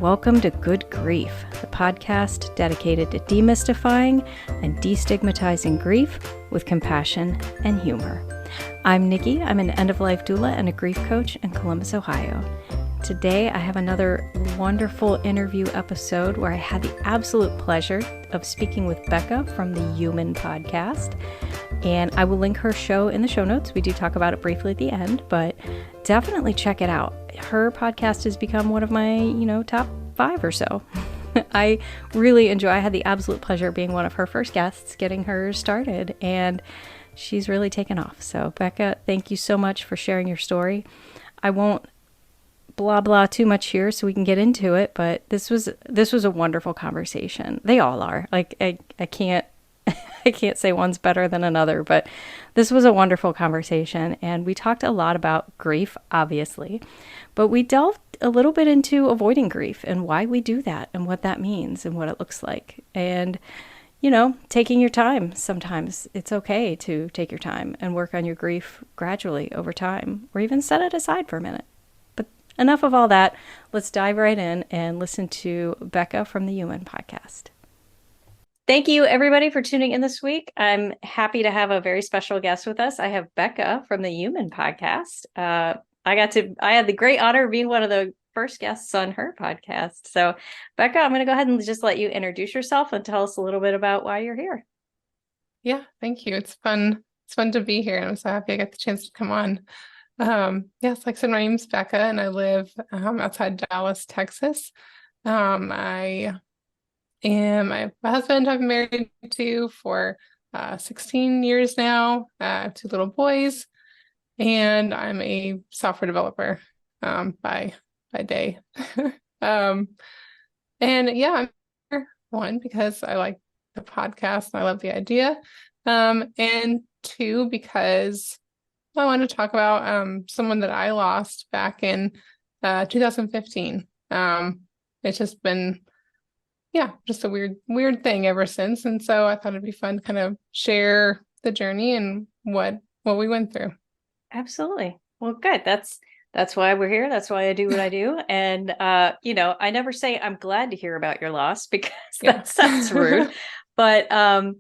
welcome to Good Grief, the podcast dedicated to demystifying and destigmatizing grief with compassion and humor. I'm Nikki. I'm an end-of-life doula and a grief coach in Columbus, Ohio. Today, I have another wonderful interview episode where I had the absolute pleasure of speaking with Bekah from the Yooman podcast. And I will link her show in the show notes. We do talk about it briefly at the end, but definitely check it out. Her podcast has become one of my, top 5 or so. I really enjoy. I had the absolute pleasure of being one of her first guests, getting her started, and she's really taken off. So Bekah, thank you so much for sharing your story. I won't blah blah too much here so we can get into it, but this was a wonderful conversation. They all are. Like I can't I can't say one's better than another, but this was a wonderful conversation, and we talked a lot about grief, obviously, but we delved a little bit into avoiding grief and why we do that and what that means and what it looks like. And, taking your time. Sometimes it's okay to take your time and work on your grief gradually over time, or even set it aside for a minute. But enough of all that. Let's dive right in and listen to Bekah from the Yooman podcast. Thank you, everybody, for tuning in this week. I'm happy to have a very special guest with us. I have Bekah from the Yooman podcast. I had the great honor of being one of the first guests on her podcast. So, Bekah, I'm going to go ahead and just let you introduce yourself and tell us a little bit about why you're here. Yeah, thank you. It's fun. It's fun to be here, and I'm so happy I got the chance to come on. Yes, like I said, my name's Bekah, and I live outside Dallas, Texas. My husband I've been married to for 16 years now. I have 2 little boys, and I'm a software developer by day. And yeah, I'm here, 1, because I like the podcast and I love the idea. And 2, because I want to talk about someone that I lost back in 2015. It's just been just a weird thing ever since. And so I thought it'd be fun to kind of share the journey and what we went through. Absolutely. Well, good. That's why we're here. That's why I do what I do. And, I never say I'm glad to hear about your loss because that sounds rude. But, I'm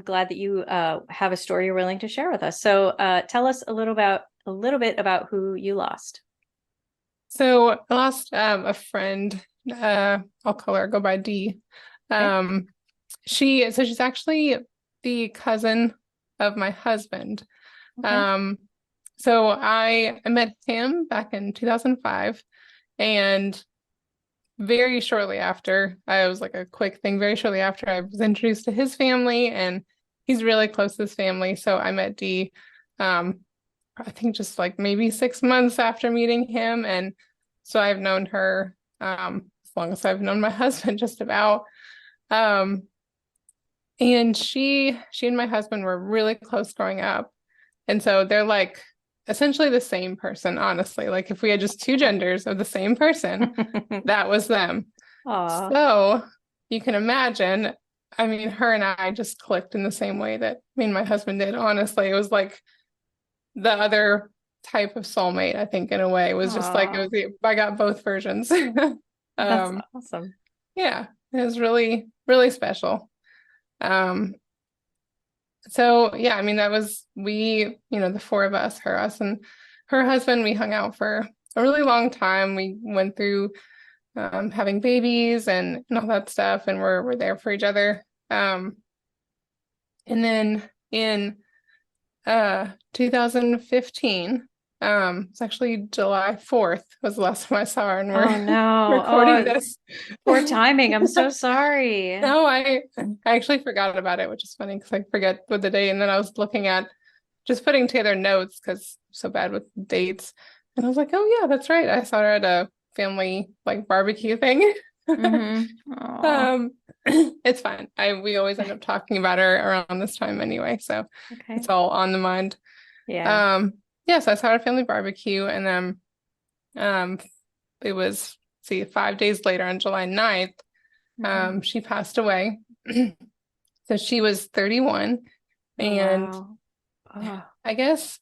glad that you have a story you're willing to share with us. So tell us a little bit about who you lost. So I lost a friend. I'll call her, go by D. Okay. She's actually the cousin of my husband. Okay. So I met him back in 2005, and very shortly after, I was like a quick thing, very shortly after I was introduced to his family, and he's really close to his family. So I met D, I think just like maybe 6 months after meeting him. And so I've known her as long as I've known my husband, just about. And she and my husband were really close growing up. And so they're like essentially the same person, honestly. Like if we had just 2 genders of the same person, that was them. Aww. So you can imagine, her and I just clicked in the same way that me and my husband did. Honestly, it was like the other type of soulmate, I think, in a way. It was just like, I got both versions. That's awesome. Yeah, it was really, really special. So yeah, that was, the 4 of us, us and her husband, we hung out for a really long time. We went through having babies and all that stuff, and we're there for each other. And then in 2015, it's actually July 4th was the last time I saw her, and we're recording this. Poor timing. I'm so sorry. No, I actually forgot about it, which is funny because I forget what the day, and then I was looking at just putting together notes because I'm so bad with dates, and I was like, oh yeah, that's right. I saw her at a family like barbecue thing. Mm-hmm. It's fine. We always end up talking about her around this time anyway, so It's all on the mind. Yeah. So I saw her at a family barbecue, and then it was 5 days later on July 9th, she passed away. So she was 31, and wow. I guess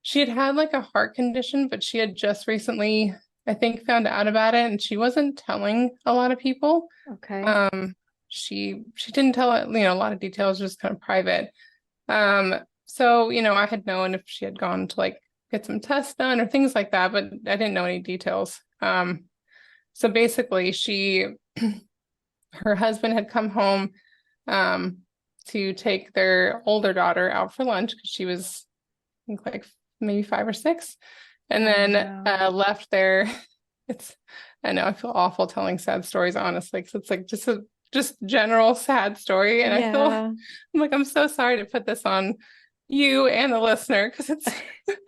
she had like a heart condition, but she had just recently I think, found out about it, and she wasn't telling a lot of people. Okay. She didn't tell it, a lot of details, just kind of private. So, I had known if she had gone to like get some tests done or things like that, but I didn't know any details. So basically her husband had come home to take their older daughter out for lunch because she was, I think, like maybe 5 or 6, and then left there. I know I feel awful telling sad stories, honestly, because it's like just general sad story, and I'm so sorry to put this on you and the listener because it's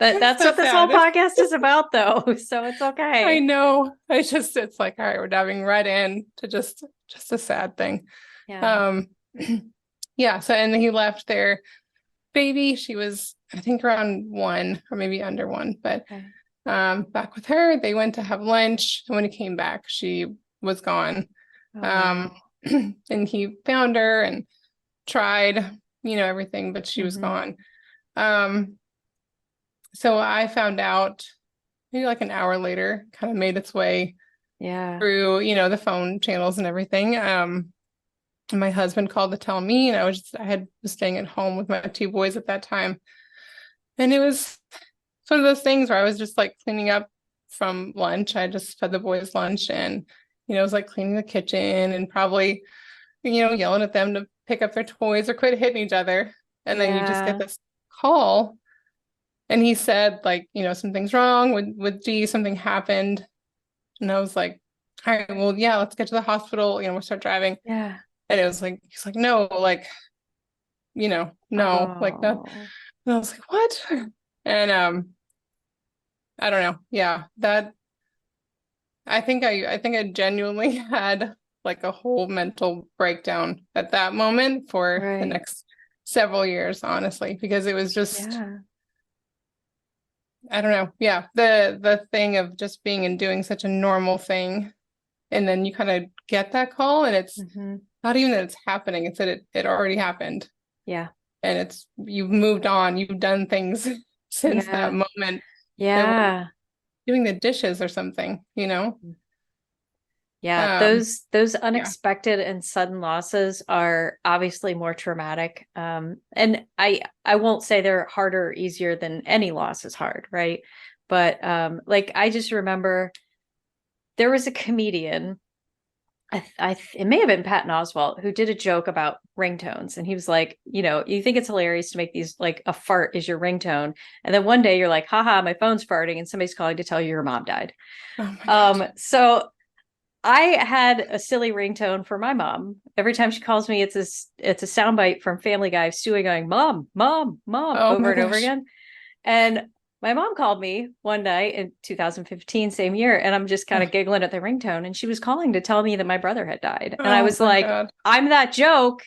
that's so what this sad. whole podcast is about, though. So it's okay. I know. It's like, all right, we're diving right in to just a sad thing. Yeah. Yeah. So, and then he left their baby. She was, I think, around 1 or maybe under 1, but back with her. They went to have lunch, and when he came back, she was gone. Oh. And he found her and tried, everything, but she was gone. So I found out maybe like an hour later, kind of made its way through, the phone channels and everything. My husband called to tell me, and I was staying at home with my 2 boys at that time. And it's one of those things where I was just like cleaning up from lunch. I just fed the boys lunch, and, I was like cleaning the kitchen and probably, yelling at them to pick up their toys or quit hitting each other. And then you just get this call, and he said, like, something's wrong with G, something happened. And I was like, all right, well, yeah, let's get to the hospital. We'll start driving. Yeah. And it was like, he's like, no, like, no, like that. And I was like, what? And I don't know. Yeah, that I think I genuinely had like a whole mental breakdown at that moment for the next several years, honestly, because it was just I don't know. Yeah, the thing of just being and doing such a normal thing, and then you kind of get that call, and it's not even that it's happening, it's that it already happened. Yeah. And you've moved on, you've done things since that moment. Yeah. Doing the dishes or something, Yeah, those unexpected and sudden losses are obviously more traumatic. And I won't say they're harder or easier than any loss is hard, right? But like I just remember there was a comedian, it may have been Patton Oswalt, who did a joke about ringtones, and he was like, you think it's hilarious to make these like a fart is your ringtone, and then one day you're like, haha, my phone's farting, and somebody's calling to tell you your mom died. So I had a silly ringtone for my mom. Every time she calls me, it's a soundbite from Family Guy, Stewie going, "Mom, mom, mom," over and over again. And my mom called me one night in 2015, same year, and I'm just kind of giggling at the ringtone. And she was calling to tell me that my brother had died. And I was like, God. I'm that joke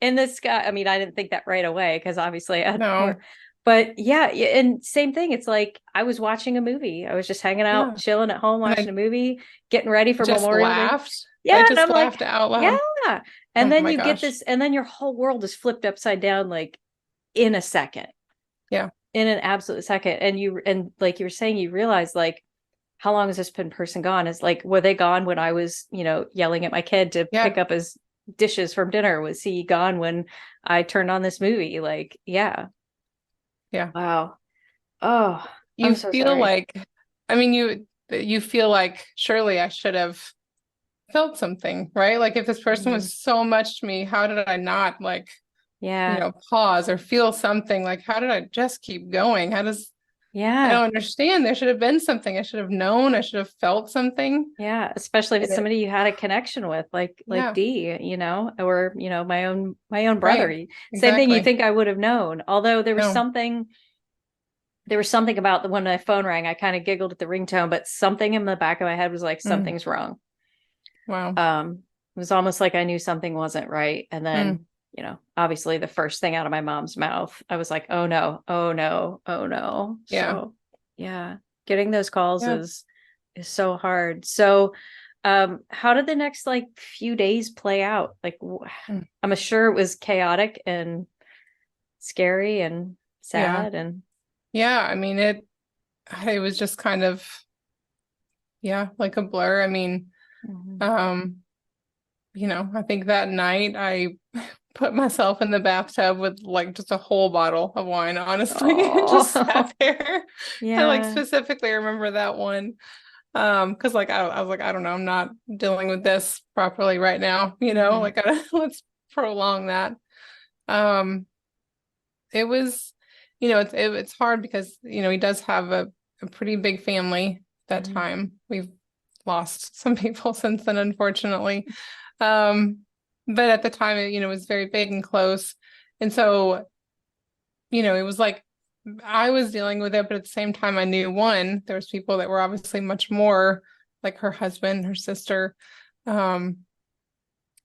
in this guy. I mean, I didn't think that right away because obviously I had more. But yeah, and same thing. It's like I was watching a movie. I was just hanging out, chilling at home, watching a movie, getting ready for Memorial Day. Yeah, I just laughed out loud. Yeah, and then you get this, and then your whole world is flipped upside down, like in a second. Yeah, in an absolute second. And like you were saying, you realize like, how long has this person gone? Is like, were they gone when I was, yelling at my kid to pick up his dishes from dinner? Was he gone when I turned on this movie? Like, yeah. Wow. Oh, you feel like, I mean, you feel like surely I should have felt something, right? Like if this person was so much to me, how did I not like, pause or feel something? Like, how did I just keep going? I don't understand. There should have been something. I should have known. I should have felt something. Yeah, especially if it's somebody you had a connection with, like Dee, or my own brother. Right. Same thing. You think I would have known, although there was something. There was something about when my phone rang, I kind of giggled at the ringtone, but something in the back of my head was like, something's wrong. Wow. It was almost like I knew something wasn't right. And then, obviously the first thing out of my mom's mouth, I was like, oh no, oh no, oh no. Yeah. So yeah, getting those calls is so hard. So how did the next like few days play out? Like I'm sure it was chaotic and scary and sad and I mean, it was just kind of, yeah, like a blur. I mean, um, I think that night I put myself in the bathtub with like just a whole bottle of wine, honestly, and just Oh, sat there. I like yeah. specifically remember that one. Because like I was like, I don't know, I'm not dealing with this properly right now, Mhm. like let's prolong that. Um, it was, it's hard because, he does have a pretty big family at that Mhm. time. We've lost some people since then, unfortunately. Um, but at the time, it was very big and close. And so, it was like I was dealing with it, but at the same time, I knew there was people that were obviously much more like her husband, her sister. Um,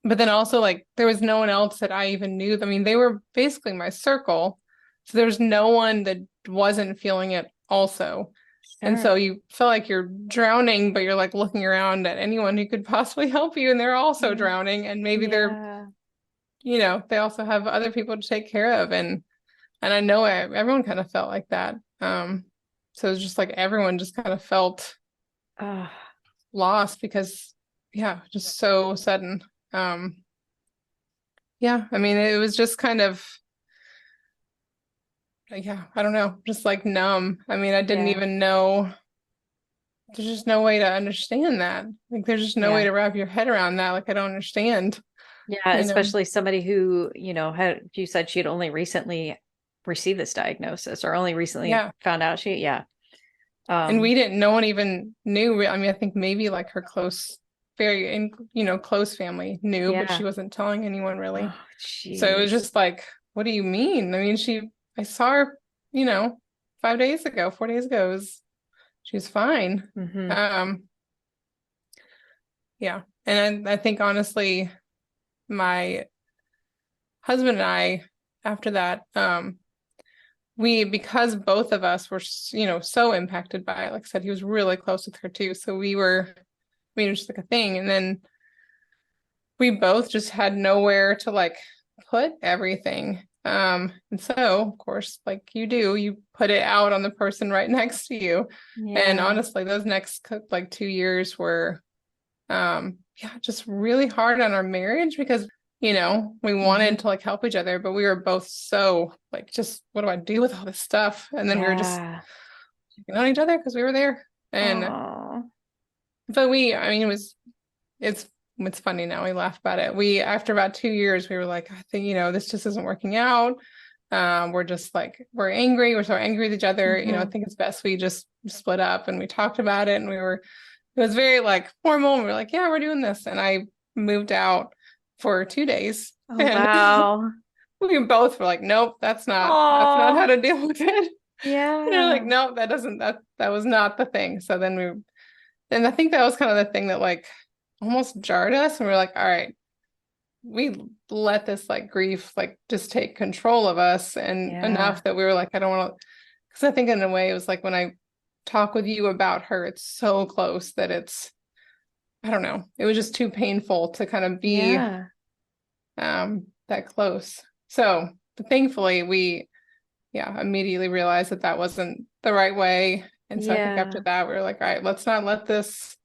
but then also like there was no one else that I even knew. I mean, they were basically my circle. So there's no one that wasn't feeling it also. And Sure. so you feel like you're drowning, but you're like looking around at anyone who could possibly help you, and they're also Mm. drowning, and maybe Yeah. they also have other people to take care of. And I know everyone kind of felt like that. So it's just like everyone just kind of felt Oh, lost because, yeah, just so sudden. Um, yeah, I mean, it was just kind of, yeah, I don't know, just like numb. I mean, I didn't yeah. even know, there's just no way to understand that. Like, there's just no way Yeah. to wrap your head around that. Like, I don't understand, Yeah. you know? Especially somebody who, you said she had only recently received this diagnosis or only recently Yeah. found out yeah. And Um, we didn't, no one even knew. I mean, I think maybe like her close, very, close family knew, but she yeah. wasn't telling anyone really. Oh, So it was jeez. just like, what do you mean? I mean, I saw her, you know, 5 days ago, 4 days ago. She was fine. Hmm. Um, yeah. And I think honestly, my husband and I, after that, because both of us were, so impacted by it, like I said, he was really close with her too. So it was just like a thing. And then we both just had nowhere to like put everything. And so of course, like you put it out on the person right next to you. And Yeah. honestly, those next like 2 years were yeah, just really hard on our marriage because we wanted Hmm. to like help each other, but we were both so like, just what do I do with all this stuff? And then we were just Yeah. checking on each other because we were there. And Oh, but I mean, it's it's funny now. We laugh about it. After about 2 years, we were like, I think, this just isn't working out. We're just like, we're angry. We're so angry with each other. I hmm. think it's best we just split up, and we talked about it, and it was very like formal. And we were like, yeah, we're doing this. And I moved out for 2 days, Oh, and wow. we both were like, nope, that's not how Oh, to deal with it. Like, yeah. nope, that was not the thing. So then and I think that was kind of the thing that like almost jarred us. And we are like, all right, we let this like grief like just take control of us, and Yeah. enough that we were like, I don't want to, because I think in a way it was like when I talk with you about her, it's so close that I don't know, it was just too painful to kind of be Yeah. that close. So but thankfully we immediately realized that that wasn't the right way. And so I think after Yeah. that we were like, all right, let's not let this,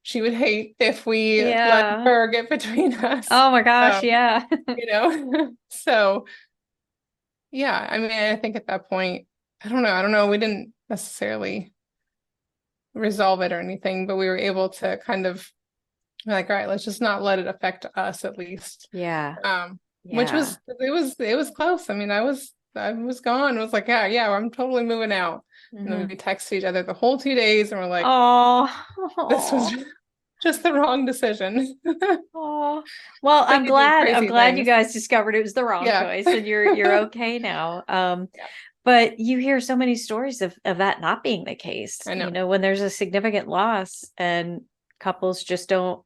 she would hate if we let Yeah. her get between us. Oh my gosh, Um, yeah. So yeah, I mean, I think at that point, I don't know, we didn't necessarily resolve it or anything, but we were able to kind of like, all right, let's just not let it affect us at least. Yeah. Which Yeah. was close. I mean, I was gone. It was like, yeah, I'm totally moving out. And then Hmm. we texted each other the whole 2 days, and we're like, this was Oh. just the wrong decision. Oh. Well, But I'm you do glad crazy you things. guys discovered it was the wrong Yeah. choice and you're okay now. Yeah, But you hear so many stories of that not being the case, I know. when there's a significant loss and couples just don't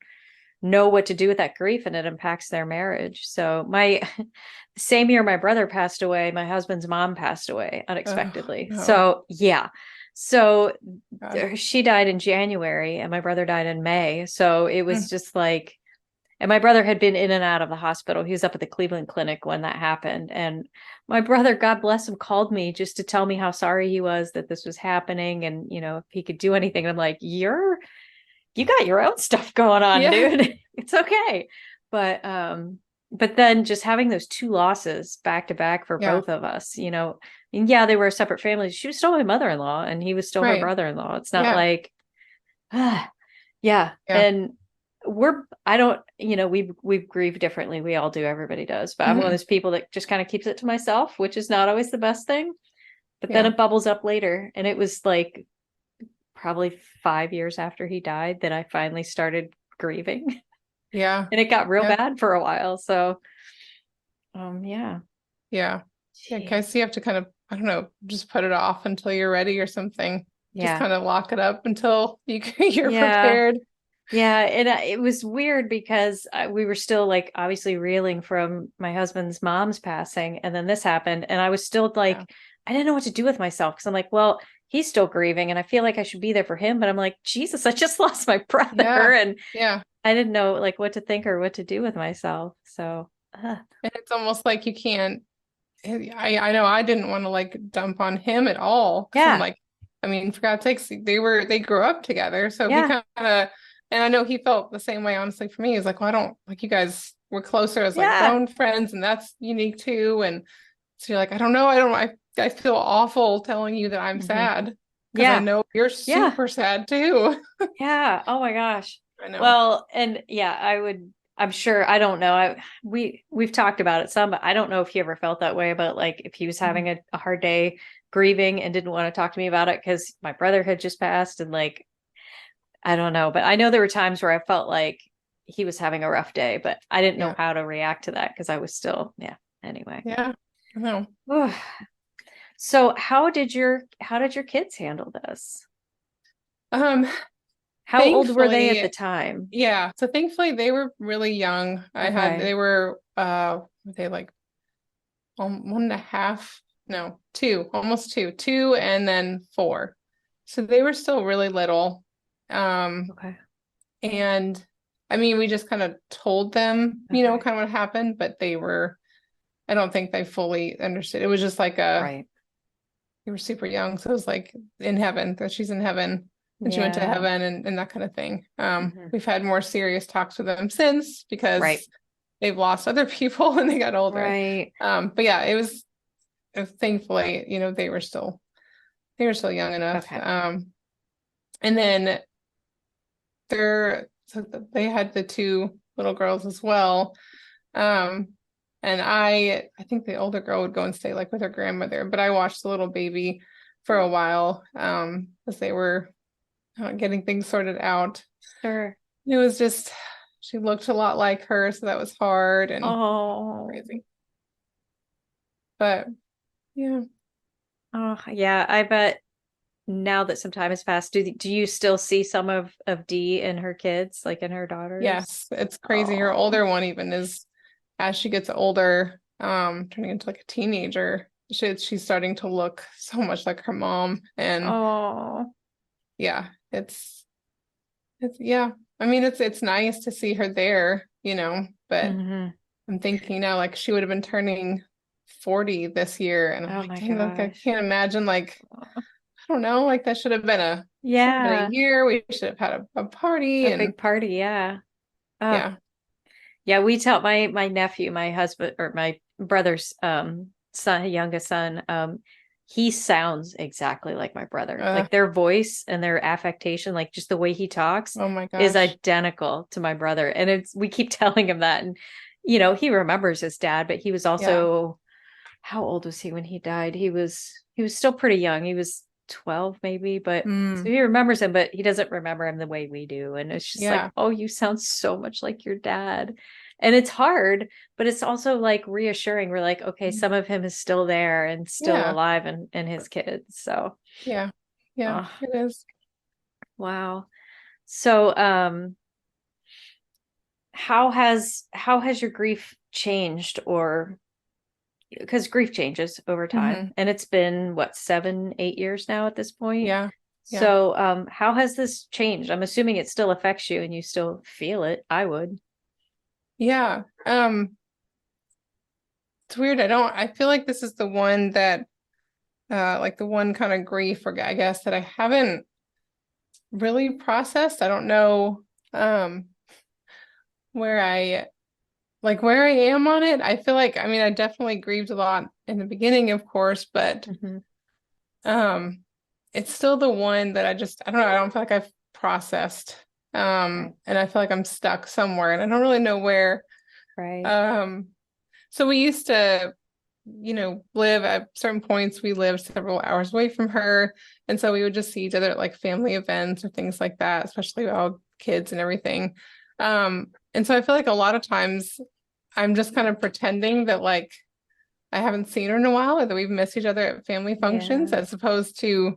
know what to do with that grief and it impacts their marriage. So my same year my brother passed away, my husband's mom passed away Oh, unexpectedly. no. So yeah. So God. she died in January and my brother died in May. So it was Mm. just like, And my brother had been in and out of the hospital. He was up at the Cleveland Clinic when that happened. And my brother, God bless him, called me just to tell me how sorry he was that this was happening and, if he could do anything. And I'm like, you got your own stuff going on, Yeah. dude. It's okay. But then just having those two losses back to back for Yeah. both of us, and yeah, they were separate families. She was still my mother-in-law and he was still her Right. brother-in-law. It's not Yeah. like, yeah. Yeah. And we've grieved differently. We all do. Everybody does. But I'm one of Mhm. those people that just kind of keeps it to myself, which is not always the best thing. But then Yeah. it bubbles up later. And it was like probably 5 years after he died that I finally started grieving. Yeah. And it got real Yeah. bad for a while. So, yeah. Yeah. Yeah. Jeez. Guess you have to kind of, I don't know, just put it off until you're ready or something. Just Yeah. kind of lock it up until you're Yeah. prepared. Yeah. And it was weird because we were still like obviously reeling from my husband's mom's passing. And then this happened. And I was still like, Yeah. I didn't know what to do with myself because I'm like, well, he's still grieving and I feel like I should be there for him. But I'm like, Jesus, I just lost my brother. Yeah. And Yeah. I didn't know like what to think or what to do with myself. So, And it's almost like you can't, I know I didn't want to like dump on him at all. Cause I'm yeah. like, I mean, for God's sakes, they grew up together. So he Yeah. kind of, and I know he felt the same way, honestly, for me. He's like, well, I don't like you guys were closer as like Yeah. grown friends, and that's unique too. And so you're like, I don't know, I feel awful telling you that I'm Mhm. sad because I Yeah. know you're Yeah. super sad too. Yeah. Oh my gosh. I know. Well, and yeah, I'm sure, I don't know. We've talked about it some, but I don't know if he ever felt that way about like if he was having a hard day grieving and didn't want to talk to me about it because my brother had just passed and like, I don't know, but I know there were times where I felt like he was having a rough day, but I didn't know Yeah. how to react to that because I was still, yeah. Anyway. Yeah. I know. So how did your kids handle this? How old were they at the Thankfully, time? yeah. So thankfully they were really young. Okay. They were they like 1.5, no, two, almost two, and then 4. So they were still really little. Okay. And I mean, we just kind of told them, Okay. kind of what happened, but I don't think they fully understood. It was just like Right. they were super young. So it was like in heaven, that she's in heaven and she went to Yeah. heaven and that kind of thing. Mhm. We've had more serious talks with them since because Right. they've lost other people when they got older. Right. But yeah, it was thankfully, they were still young enough. Okay. And then they had the 2 little girls as well. And I think the older girl would go and stay like with her grandmother, but I watched the little baby for a while, as they were getting things sorted out. Sure. It was just, she looked a lot like her, so that was hard and Oh. crazy. But yeah. Oh, yeah. I bet now that some time has passed, do you still see some of Dee and her kids, like in her daughters? Yes, it's crazy. Her older one even is, as she gets older, turning into like a teenager, she's starting to look so much like her mom. And yeah, it's yeah. I mean, it's nice to see her there, but I'm thinking now, like she would have been turning 40 this year, and I'm like, dang, like, I can't imagine, like, I don't know, like that should have been a year. We should have had a party, a big party, yeah. Yeah. Yeah, we tell my nephew, my husband or my brother's youngest son, he sounds exactly like my brother. Like their voice and their affectation, like just the way he talks, oh my gosh, is identical to my brother. And we keep telling him that. And he remembers his dad, but he was also, how old was he when he died? He was still pretty young. He was 12 maybe, but so he remembers him, but he doesn't remember him the way we do. And it's just like, oh, you sound so much like your dad. And it's hard, but it's also like reassuring. We're like, okay, some of him is still there and still alive and his kids. So yeah, it is. Wow. So how has your grief changed, or because grief changes over time, and it's been what, 7-8 years now at this point. So how has this changed? I'm assuming it still affects you and you still feel it. I would. Yeah. It's weird. I feel like this is the one that like the one kind of grief, or I guess, that I haven't really processed. I don't know um where I where I am on it. I feel like, I mean, I definitely grieved a lot in the beginning, of course, but Mm-hmm. um it's still the one that I don't know, I don't feel like I've processed. Right. And I feel like I'm stuck somewhere and I don't really know where. Right. Um so we used to, live at certain points. We lived several hours away from her. And so we would just see each other at like family events or things like that, especially with all kids and everything. And so I feel like a lot of times I'm just kind of pretending that like I haven't seen her in a while, or that we've missed each other at family functions, Yeah. as opposed to,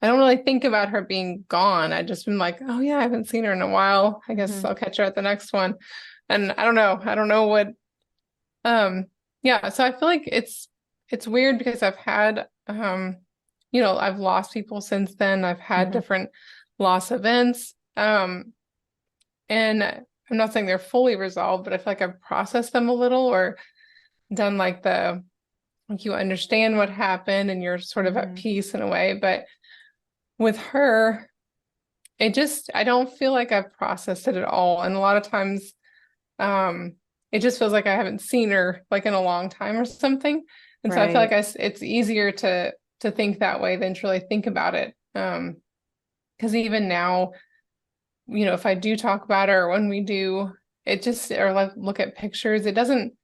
I don't really think about her being gone. I just been like, oh yeah, I haven't seen her in a while. I guess Mm-hmm. I'll catch her at the next one. And I don't know. I don't know what um, yeah, so I feel like it's weird because I've had I've lost people since then. I've had Mm-hmm. different loss events. And I'm not saying they're fully resolved, but I feel like I've processed them a little, or done like the like you understand what happened and you're sort of at Mm-hmm. peace in a way. But with her, I don't feel like I've processed it at all. And a lot of times Um, it just feels like I haven't seen her like in a long time or something. And so I feel like Right. it's easier to think that way than to really think about it. Because even now, if I do talk about her, or when we do, it just, or like look at pictures, it doesn't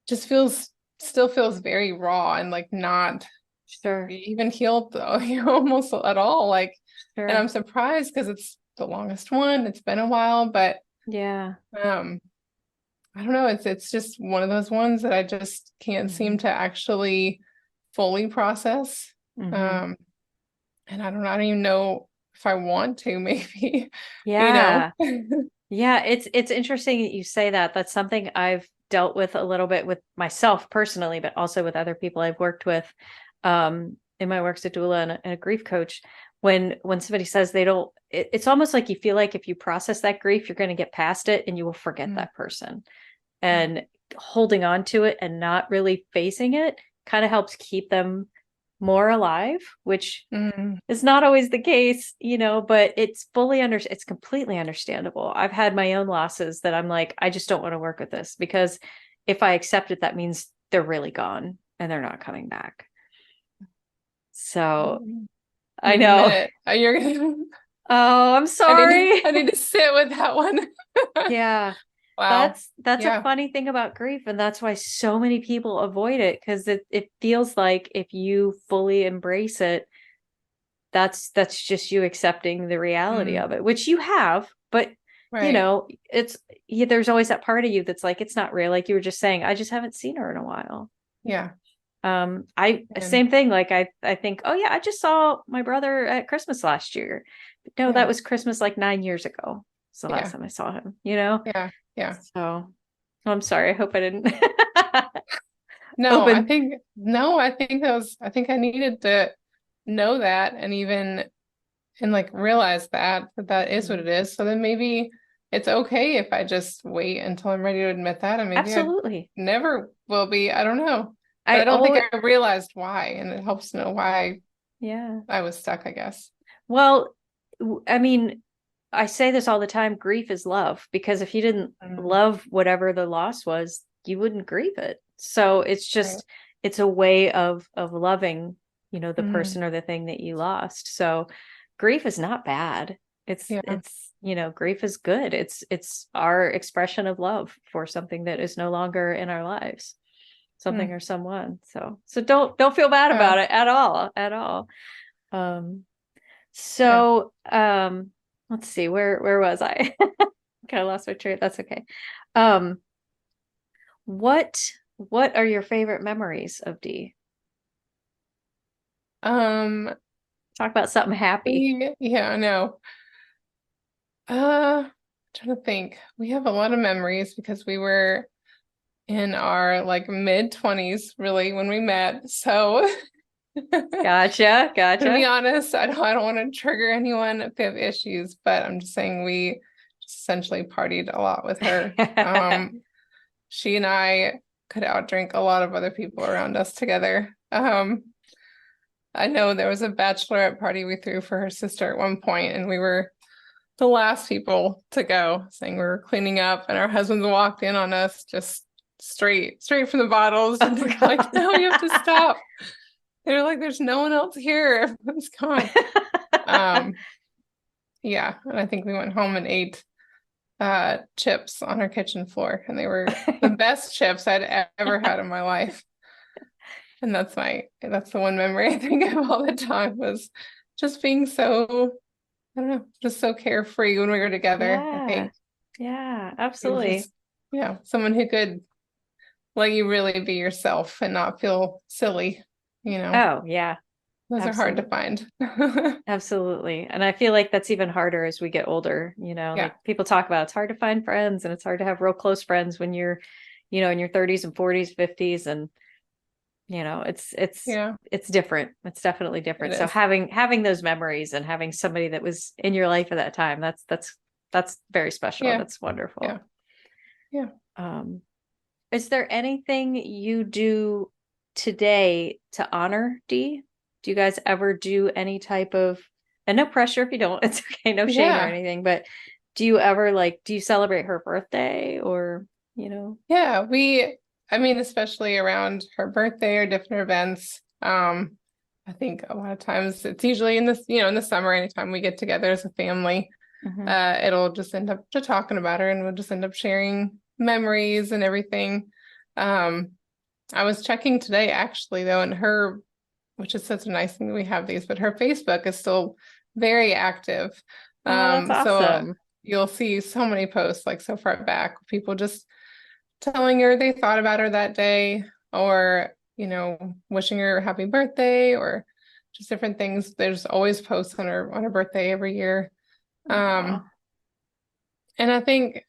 just feels still feels very raw and like not Sure. even healed though, almost at all. Like, and I'm Sure. surprised because it's the longest one. It's been a while, but Yeah. um I don't know. It's just one of those ones that I just can't Mm-hmm. seem to actually fully process. Mm-hmm. Um, and I don't know. I don't even know if I want to, maybe, you know. Yeah. Yeah, it's interesting that you say that. That's something I've dealt with a little bit with myself personally, but also with other people I've worked with in my work as a doula and a grief coach. When somebody says they don't, it's almost like you feel like if you process that grief, you're going to get past it and you will forget Mm, that person. yeah. And holding on to it and not really facing it kind of helps keep them more alive, which Mm, it's not always the case, but it's completely understandable. I've had my own losses that I'm like, I just don't want to work with this because if I accept it, that means they're really gone and they're not coming back. So you I need a know. minute. You're gonna, Oh, I'm sorry. I need to sit with that one. Yeah. Wow. That's a Yeah. funny thing about grief, and that's why so many people avoid it because it feels like if you fully embrace it, that's just you accepting the reality Mm, of it, which you have, but right. it's there's always that part of you that's like it's not real, like you were just saying, I just haven't seen her in a while. Yeah. I And same thing, like I think, oh yeah, I just saw my brother at Christmas last year, but no, that yeah. was Christmas like 9 years ago. It's the last Yeah. time I saw him. Yeah. Yeah. So I'm sorry, I hope I didn't No, open. I think I needed to know that, and even and like realize that is what Mhm. it is. So then maybe it's okay if I just wait until I'm ready to admit that, and maybe I Absolutely. never will be. I don't know. But I I don't think oh I realized why, and it helps to know why yeah. I was stuck, I guess. Well, I mean, I say this all the time, grief is love, because if you didn't Mm, love whatever the loss was, you wouldn't grieve it. So right. it's a way of loving, the Mm, person or the thing that you lost. So grief is not bad. yeah. Grief is good. It's our expression of love for something that is no longer in our lives, something Mm, or someone. So don't feel bad yeah. about it at all, at all. Um Yeah. so let's see, where was I? Kind of lost my train. That's okay. Um, what are your favorite memories of D? Um, Talk about something happy. yeah, I know. Trying to think. We have a lot of memories because we were in our like mid 20s really when we met. So Gotcha, to be gotcha. honest, I don't want to trigger anyone if they have issues, but I'm just saying we essentially partied a lot with her. She and I could outdrink a lot of other people around us together. I know there was a bachelorette party we threw for her sister at one point, and we were the last people to go, saying we were cleaning up, and our husbands walked in on us just straight from the bottles, and they're like, "No, you have to stop." They're like, "There's no one else here. Everyone's gone." Yeah, and I think we went home and ate chips on her kitchen floor, and they were the best chips I'd ever had in my life. And that's the one memory I think of all the time, was just being so, I don't know, just so carefree when we were together. I think. Yeah, absolutely. Just, someone who could let you really be yourself and not feel silly, Oh, yeah. Those Absolutely. are hard to find. Absolutely. And I feel like that's even harder as we get older. Like people talk about, it's hard to find friends, and it's hard to have real close friends when you're, in your 30s and 40s, 50s. And, it's different. It's definitely different. So having those memories and having somebody that was in your life at that time, that's very special. Yeah. That's wonderful. Yeah. Is there anything you do today to honor Dee? Do you guys ever do any type of, and no pressure if you don't, it's okay, no shame or anything, but do you ever do you celebrate her birthday or, Yeah, especially around her birthday or different events. I think a lot of times it's usually in the summer, anytime we get together as a family, it'll just end up to talking about her, and we'll just end up sharing memories and everything. I was checking today actually though, and which is such a nice thing that we have these, but her Facebook is still very active. That's awesome. So you'll see so many posts so far back, people just telling her they thought about her that day, or wishing her happy birthday, or just different things. There's always posts on her birthday every year. And I think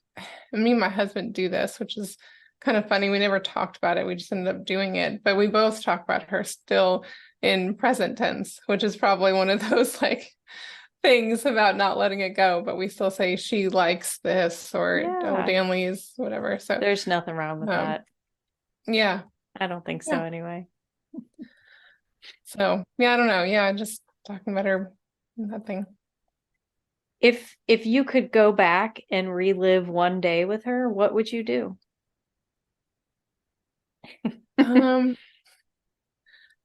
me and my husband do this, which is kind of funny. We never talked about it. We just ended up doing it, but we both talk about her still in present tense, which is probably one of those things about not letting it go, but we still say she likes this, or oh, Danley's, whatever. So there's nothing wrong with that. Yeah. I don't think so anyway. So I don't know. Yeah, just talking about her, that thing. If you could go back and relive one day with her, what would you do?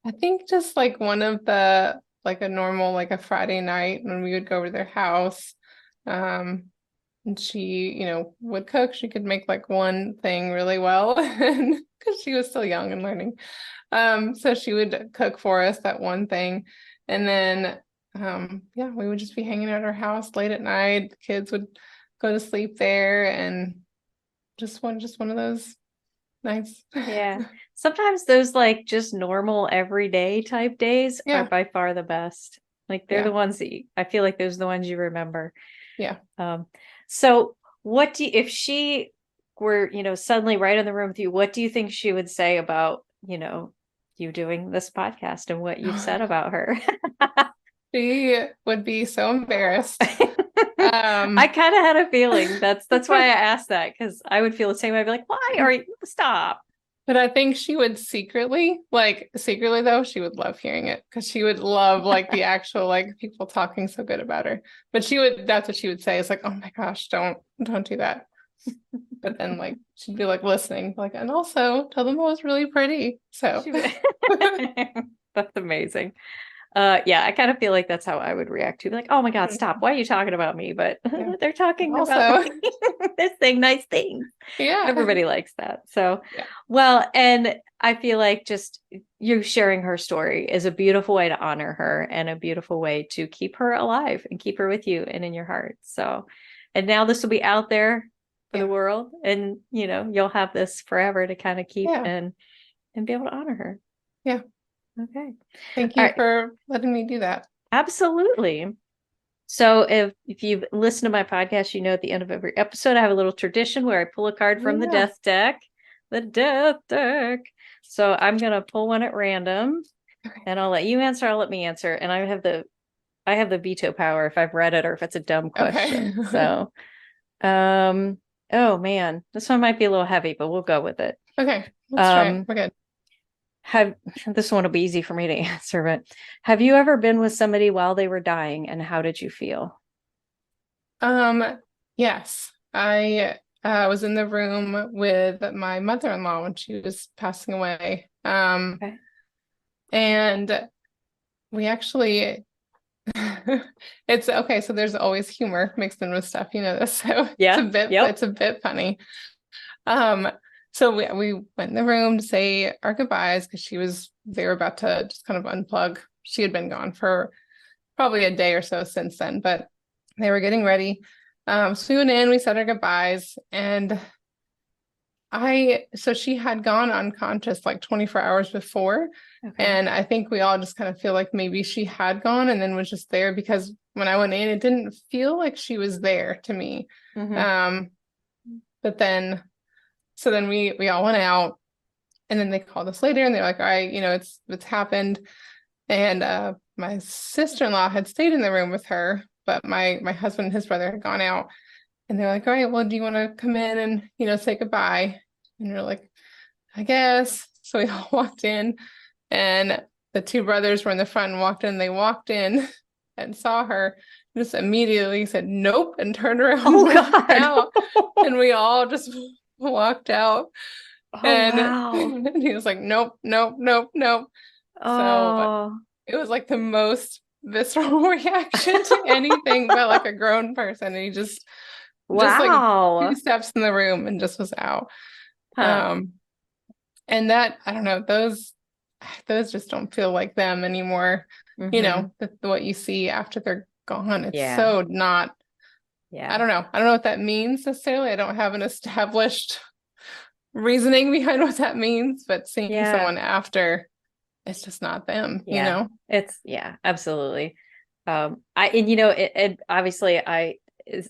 I think just one of the a normal a Friday night when we would go over to their house, and she would cook. She could make one thing really well, and because she was still young and learning, so she would cook for us that one thing, and then we would just be hanging out at our house late at night. The kids would go to sleep there, and just one of those nights. Yeah. Sometimes those just normal everyday type days are by far the best. They're the ones that I feel like those are the ones you remember. Yeah. So what if she were, suddenly right in the room with you, what do you think she would say about, you doing this podcast and what you've said about her? She would be so embarrassed. I kind of had a feeling that's why I asked that, because I would feel the same way. I'd be like, why are you, stop? But I think she would secretly though, she would love hearing it, because she would love the actual people talking so good about her. But that's what she would say, is oh my gosh, don't do that. But then she'd be listening, and also tell them it was really pretty. So that's amazing. I kind of feel like that's how I would react to oh my God, stop. Why are you talking about me? But they're talking about this thing, nice things. Yeah. Everybody likes that. So, well, and I feel like just you sharing her story is a beautiful way to honor her, and a beautiful way to keep her alive and keep her with you and in your heart. So, and now this will be out there for the world, and you'll have this forever to kind of keep and be able to honor her. Yeah. Okay. Thank you for letting me do that. Absolutely. So if you've listened to my podcast, at the end of every episode, I have a little tradition where I pull a card from the death deck. The death deck. So I'm going to pull one at random, and I'll let you answer. I'll let me answer. And I have the veto power if I've read it or if it's a dumb question. So Oh man, this one might be a little heavy, but we'll go with it. Okay, let's try it. We're good. This one will be easy for me to answer, but have you ever been with somebody while they were dying, and how did you feel? Yes, I was in the room with my mother-in-law when she was passing away. Okay. And we actually it's okay, so there's always humor mixed in with stuff, you know this. So Yeah. Yep. it's a bit funny. Um, so we went in the room to say our goodbyes because they were about to just kind of unplug. She had been gone for probably a day or so since then, but they were getting ready. So we went in, we said our goodbyes, and so she had gone unconscious like 24 hours before. Okay. And I think we all just kind of feel like maybe she had gone and then was just there, because when I went in, it didn't feel like she was there to me. Mm-hmm. But then we all went out, and then they called us later and they're like, all right, it's happened. And my sister-in-law had stayed in the room with her, but my husband and his brother had gone out, and they're like, all right, well, do you want to come in and say goodbye? And we're like, I guess. So we all walked in, and the two brothers were in the front and walked in. They walked in and saw her, just immediately said nope and turned around and walked out. And we all just walked out. And he was like, nope, nope, nope, nope. So it was like the most visceral reaction to anything but like a grown person. And he just like 2 steps in the room and just was out. And that, I don't know, those just don't feel like them anymore. Mm-hmm. What you see after they're gone, it's so not. I don't know what that means necessarily. I don't have an established reasoning behind what that means, but seeing someone after, it's just not them. It's absolutely. Obviously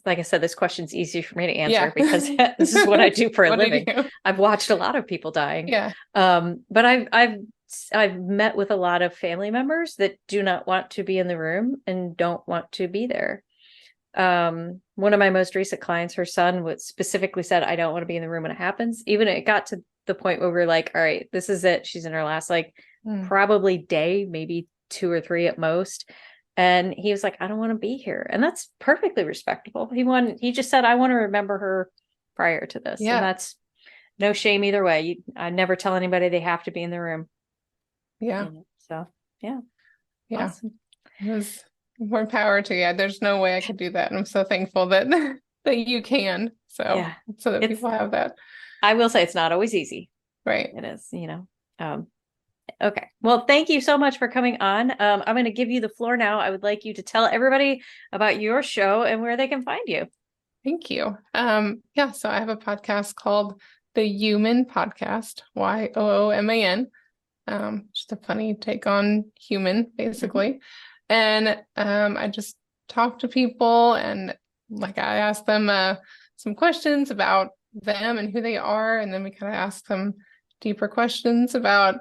like I said, this question's easy for me to answer because this is what I do for a living. I've watched a lot of people dying. But I've met with a lot of family members that do not want to be in the room and don't want to be there. One of my most recent clients, her son specifically said, I don't want to be in the room when it happens. Even it got to the point where we're like, all right, this is it. She's in her last, probably day, maybe 2 or 3 at most. And he was like, I don't want to be here. And that's perfectly respectable. He just said, I want to remember her prior to this. And that's no shame either way. I never tell anybody they have to be in the room. So, awesome. It was more power to you. There's no way I could do that. And I'm so thankful that you can. So that people have that. I will say it's not always easy. Right. It is, Okay. Well, thank you so much for coming on. I'm going to give you the floor now. I would like you to tell everybody about your show and where they can find you. Thank you. So I have a podcast called the Yooman Podcast, Yooman. Just a funny take on human, basically. And I just talk to people, and I ask them some questions about them and who they are, and then we kind of ask them deeper questions about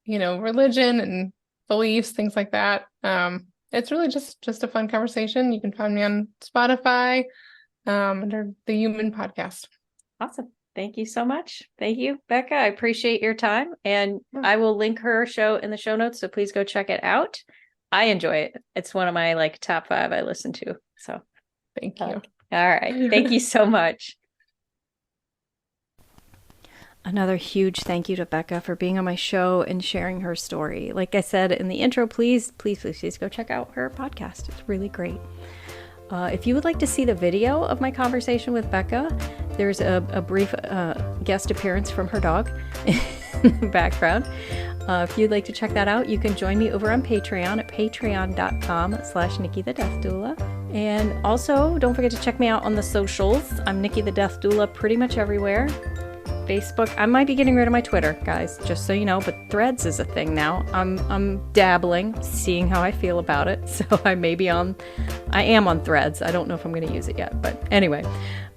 religion and beliefs, things like that. It's really just a fun conversation. You can find me on Spotify under the Yooman Podcast. Awesome. Thank you so much. Thank you, Bekah. I appreciate your time, and I will link her show in the show notes, so please go check it out. I enjoy it. It's one of my top 5 I listen to. So thank you. All right. Thank you so much. Another huge thank you to Bekah for being on my show and sharing her story. Like I said in the intro, please go check out her podcast. It's really great. If you would like to see the video of my conversation with Bekah, there's a brief guest appearance from her dog in the background. If you'd like to check that out, you can join me over on Patreon at patreon.com/Nikki the Death Doula. And also, don't forget to check me out on the socials. I'm Nikki the Death Doula pretty much everywhere. Facebook. I might be getting rid of my Twitter, guys, just so you know, but Threads is a thing now. I'm dabbling, seeing how I feel about it. So I am on Threads. I don't know if I'm going to use it yet, but anyway.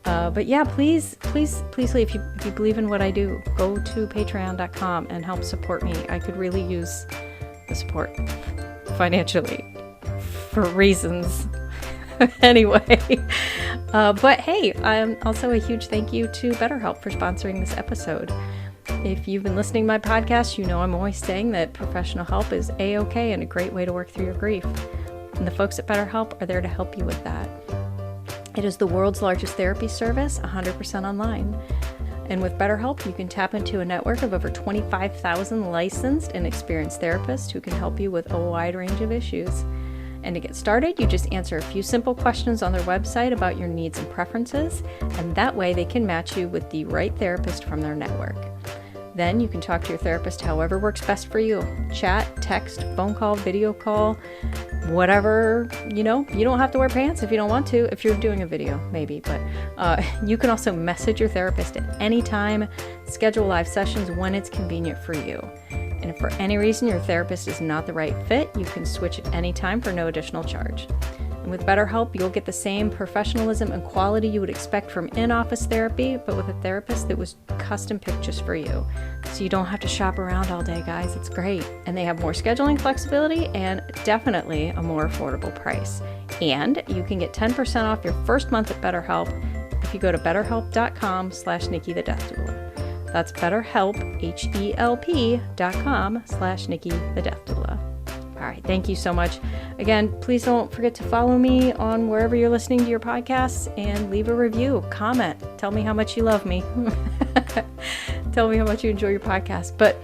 But yeah, please, if you believe in what I do, go to patreon.com and help support me. I could really use the support financially for reasons. Anyway, But hey, also a huge thank you to BetterHelp for sponsoring this episode. If you've been listening to my podcast, you know I'm always saying that professional help is A-OK and a great way to work through your grief. And the folks at BetterHelp are there to help you with that. It is the world's largest therapy service, 100% online. And with BetterHelp, you can tap into a network of over 25,000 licensed and experienced therapists who can help you with a wide range of issues. And to get started, you just answer a few simple questions on their website about your needs and preferences, and that way they can match you with the right therapist from their network. Then you can talk to your therapist however works best for you. Chat, text, phone call, video call, whatever, you don't have to wear pants if you don't want to, if you're doing a video, maybe, but you can also message your therapist at any time, schedule live sessions when it's convenient for you. And if for any reason your therapist is not the right fit, you can switch at any time for no additional charge. And with BetterHelp, you'll get the same professionalism and quality you would expect from in-office therapy, but with a therapist that was custom picked just for you. So you don't have to shop around all day, guys. It's great. And they have more scheduling flexibility and definitely a more affordable price. And you can get 10% off your first month at BetterHelp if you go to betterhelp.com/Nikki the Death Doula. That's BetterHelp, HELP.com/Nikki the Death Doula. All right, thank you so much. Again, please don't forget to follow me on wherever you're listening to your podcasts and leave a review, comment, tell me how much you love me. Tell me how much you enjoy your podcast. But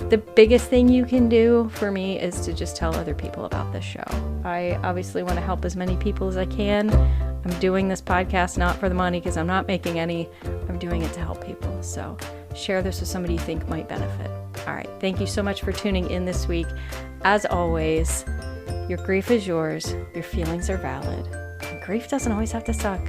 the biggest thing you can do for me is to just tell other people about this show. I obviously want to help as many people as I can. I'm doing this podcast not for the money because I'm not making any. I'm doing it to help people. So share this with somebody you think might benefit. All right. Thank you so much for tuning in this week. As always, your grief is yours. Your feelings are valid. And grief doesn't always have to suck.